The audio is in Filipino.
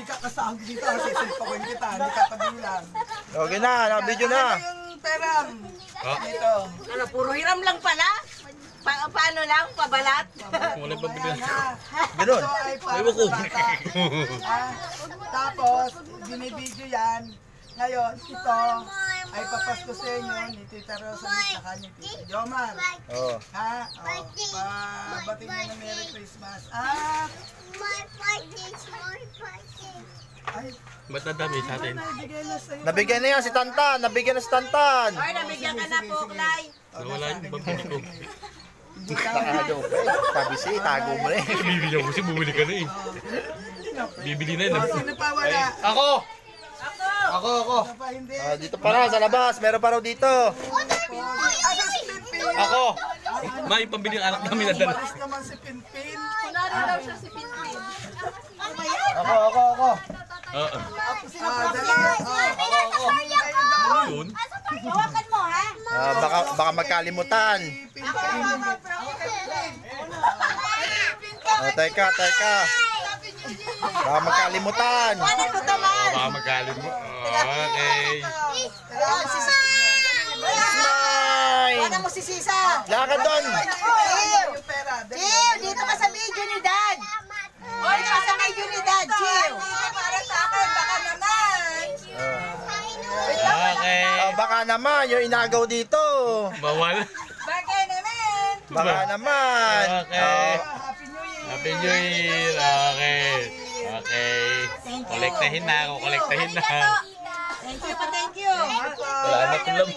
ka kasahag dito. Sisilpakin kita, hindi ka kabilang. Okay na, naka-video na. Ano yung peram? Dito. Ano, puro hiram lang pala? Paano lang? Pabalat? Wala pa bigla. Ganun. Ito ay para sa bata. Tapos, binibidyo yan. Ngayon, ito ay papasko sa inyo ni Tita Rosalie at ni Tita Jomar. Oh. Ha? Pabati nyo ng Merry Christmas. At, ay, Ba't nadami sa atin? naibigay na sa'yo. Nabigyan na yan si Tantan. Nabigyan na si Tantan. Ay, nabigyan ka na po, Clay. Nawala yung pambili ko. Hindi ka Tago. Tabi si, tago mo na eh. Bibili ako kasi bumili ka na eh. Bibili na yun. Sino pa wala? Ako! Ako! Sino pa hindi? Dito pa na, sa labas. Meron pa raw dito. Ako! Ma, yung pambili ng anak namin na dala. Malis naman si Pinpin. Kunwari daw siya si Pinpin. Ako! Oo. Dali. Yun. Hawakan mo, ha? Baka magkalimutan. Teka. Baka magkalimutan. Ano ko taman? Baka magalit mo. Okay. Smile! Ano mo si Sisa? Lakad doon! Chill, dito ka sa video ni Dad. Dito ka sa video ni Dad, chill. Para sa akin, baka naman. Okay. Baka naman, yung inagaw dito. Bawal. Bagay naman. Baka naman. Okay. Happy New Year. Happy New Year. Okay. Kolektahin na ako. Kolektahin na. Thank you pa, thank you. Salamat lang.